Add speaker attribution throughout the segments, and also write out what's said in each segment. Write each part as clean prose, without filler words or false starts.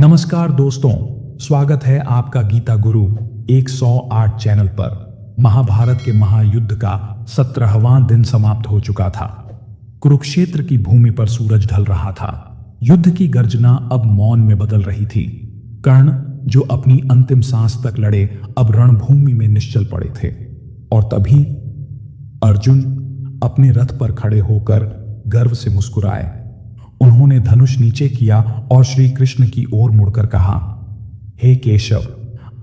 Speaker 1: नमस्कार दोस्तों, स्वागत है आपका गीता गुरु 108 चैनल पर। महाभारत के महायुद्ध का 17वां दिन समाप्त हो चुका था। कुरुक्षेत्र की भूमि पर सूरज ढल रहा था। युद्ध की गर्जना अब मौन में बदल रही थी। कर्ण, जो अपनी अंतिम सांस तक लड़े, अब रणभूमि में निश्चल पड़े थे। और तभी अर्जुन अपने रथ पर खड़े होकर गर्व से मुस्कुराए। उन्होंने धनुष नीचे किया और श्री कृष्ण की ओर मुड़कर कहा, हे केशव,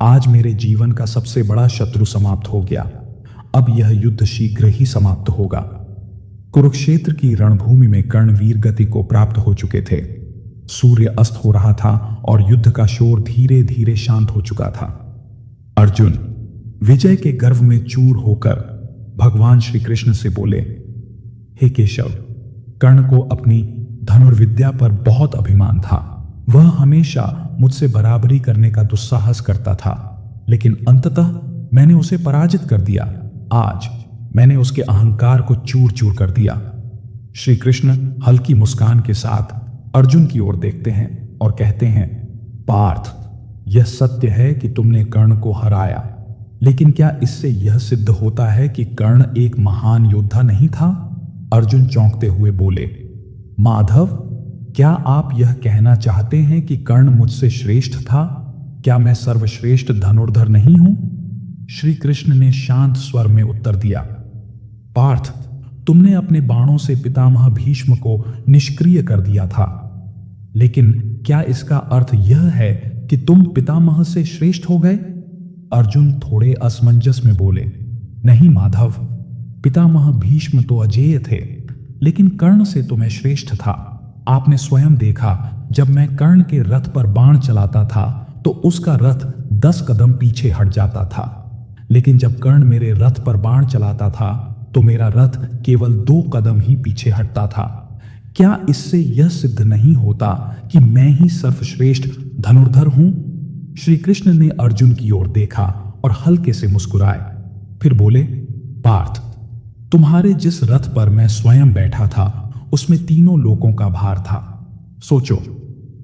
Speaker 1: आज मेरे जीवन का सबसे बड़ा शत्रु समाप्त हो गया। अब यह युद्ध शीघ्र ही समाप्त होगा। कुरुक्षेत्र की रणभूमि में कर्ण वीर गति को प्राप्त हो चुके थे। सूर्य अस्त हो रहा था और युद्ध का शोर धीरे धीरे शांत हो चुका था। अर्जुन विजय के गर्व में चूर होकर भगवान श्री कृष्ण से बोले, हे केशव, कर्ण को अपनी धनुर्विद्या पर बहुत अभिमान था। वह हमेशा मुझसे बराबरी करने का दुस्साहस करता था, लेकिन अंततः मैंने उसे पराजित कर दिया। आज मैंने उसके अहंकार को चूर चूर कर दिया। श्री कृष्ण हल्की मुस्कान के साथ अर्जुन की ओर देखते हैं और कहते हैं, पार्थ, यह सत्य है कि तुमने कर्ण को हराया, लेकिन क्या इससे यह सिद्ध होता है कि कर्ण एक महान योद्धा नहीं था? अर्जुन चौंकते हुए बोले, माधव, क्या आप यह कहना चाहते हैं कि कर्ण मुझसे श्रेष्ठ था? क्या मैं सर्वश्रेष्ठ धनुर्धर नहीं हूं? श्री कृष्ण ने शांत स्वर में उत्तर दिया, पार्थ, तुमने अपने बाणों से पितामह भीष्म को निष्क्रिय कर दिया था, लेकिन क्या इसका अर्थ यह है कि तुम पितामह से श्रेष्ठ हो गए? अर्जुन थोड़े असमंजस में बोले, नहीं माधव, पितामह भीष्म तो अजेय थे, लेकिन कर्ण से तो मैं श्रेष्ठ था। आपने स्वयं देखा, जब मैं कर्ण के रथ पर बाण चलाता था तो उसका रथ 10 कदम पीछे हट जाता था, लेकिन जब कर्ण मेरे रथ पर बाण चलाता था तो मेरा रथ केवल 2 कदम ही पीछे हटता था। क्या इससे यह सिद्ध नहीं होता कि मैं ही सर्वश्रेष्ठ धनुर्धर हूं? श्री कृष्ण ने अर्जुन की ओर देखा और हल्के से मुस्कुराए, फिर बोले, पार्थ, तुम्हारे जिस रथ पर मैं स्वयं बैठा था उसमें तीनों लोकों का भार था। सोचो,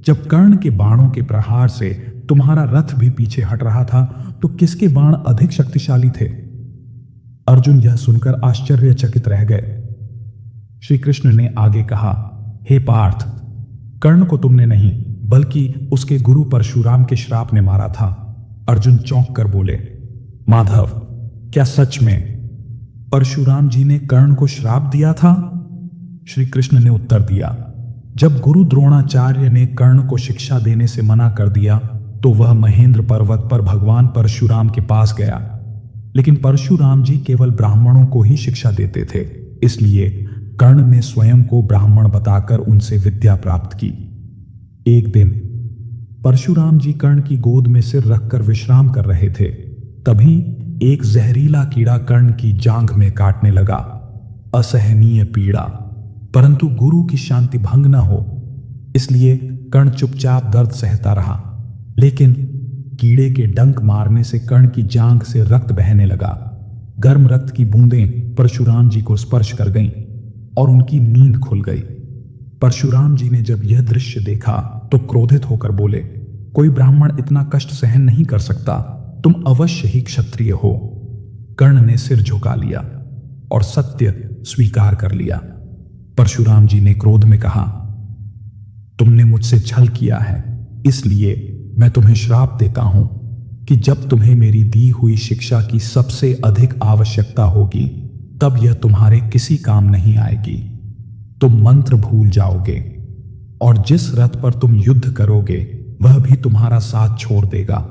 Speaker 1: जब कर्ण के बाणों के प्रहार से तुम्हारा रथ भी पीछे हट रहा था तो किसके बाण अधिक शक्तिशाली थे? अर्जुन यह सुनकर आश्चर्यचकित रह गए। श्री कृष्ण ने आगे कहा, हे पार्थ, कर्ण को तुमने नहीं बल्कि उसके गुरु परशुराम के श्राप ने मारा था। अर्जुन चौंक कर बोले, माधव, क्या सच में परशुराम जी ने कर्ण को श्राप दिया था? श्री कृष्ण ने उत्तर दिया, जब गुरु द्रोणाचार्य ने कर्ण को शिक्षा देने से मना कर दिया तो वह महेंद्र पर्वत पर भगवान परशुराम के पास गया, लेकिन परशुराम जी केवल ब्राह्मणों को ही शिक्षा देते थे, इसलिए कर्ण ने स्वयं को ब्राह्मण बताकर उनसे विद्या प्राप्त की। एक दिन परशुराम जी कर्ण की गोद में सिर रखकर विश्राम कर रहे थे, तभी एक जहरीला कीड़ा कर्ण की जांघ में काटने लगा। असहनीय पीड़ा, परंतु गुरु की शांति भंग न हो, इसलिए कर्ण चुपचाप दर्द सहता रहा, लेकिन कीड़े के डंक मारने से कर्ण की जांघ से रक्त बहने लगा। गर्म रक्त की बूंदें परशुराम जी को स्पर्श कर गईं और उनकी नींद खुल गई। परशुराम जी ने जब यह दृश्य देखा तो क्रोधित होकर बोले, कोई ब्राह्मण इतना कष्ट सहन नहीं कर सकता, तुम अवश्य ही क्षत्रिय हो। कर्ण ने सिर झुका लिया और सत्य स्वीकार कर लिया। परशुराम जी ने क्रोध में कहा, तुमने मुझसे छल किया है, इसलिए मैं तुम्हें श्राप देता हूं कि जब तुम्हें मेरी दी हुई शिक्षा की सबसे अधिक आवश्यकता होगी तब यह तुम्हारे किसी काम नहीं आएगी। तुम मंत्र भूल जाओगे और जिस रथ पर तुम युद्ध करोगे वह भी तुम्हारा साथ छोड़ देगा।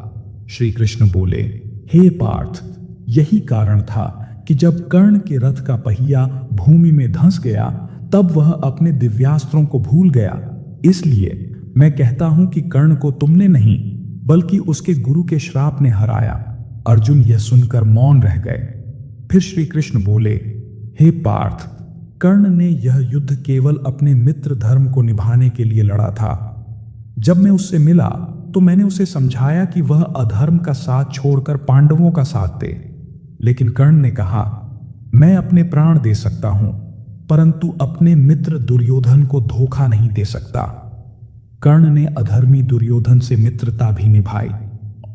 Speaker 1: श्री कृष्ण बोले, हे पार्थ, यही कारण था कि जब कर्ण के रथ का पहिया भूमि में धंस गया तब वह अपने दिव्यास्त्रों को भूल गया। इसलिए मैं कहता हूं कि कर्ण को तुमने नहीं बल्कि उसके गुरु के श्राप ने हराया। अर्जुन यह सुनकर मौन रह गए। फिर श्री कृष्ण बोले, हे पार्थ, कर्ण ने यह युद्ध केवल अपने मित्र धर्म को निभाने के लिए लड़ा था। जब मैं उससे मिला तो मैंने उसे समझाया कि वह अधर्म का साथ छोड़कर पांडवों का साथ दे, लेकिन कर्ण ने कहा, मैं अपने प्राण दे सकता हूं परंतु अपने मित्र दुर्योधन को धोखा नहीं दे सकता। कर्ण ने अधर्मी दुर्योधन से मित्रता भी निभाई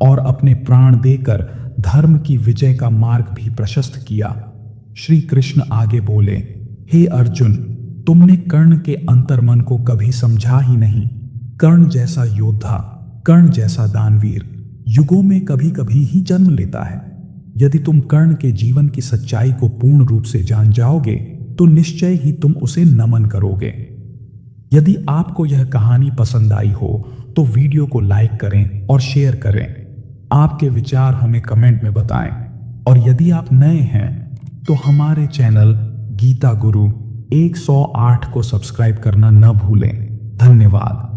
Speaker 1: और अपने प्राण देकर धर्म की विजय का मार्ग भी प्रशस्त किया। श्री कृष्ण आगे बोले, हे अर्जुन, तुमने कर्ण के अंतर्मन को कभी समझा ही नहीं। कर्ण जैसा योद्धा, कर्ण जैसा दानवीर युगों में कभी कभी ही जन्म लेता है। यदि तुम कर्ण के जीवन की सच्चाई को पूर्ण रूप से जान जाओगे तो निश्चय ही तुम उसे नमन करोगे। यदि आपको यह कहानी पसंद आई हो तो वीडियो को लाइक करें और शेयर करें। आपके विचार हमें कमेंट में बताएं और यदि आप नए हैं तो हमारे चैनल गीता गुरु 108 को सब्सक्राइब करना न भूलें। धन्यवाद।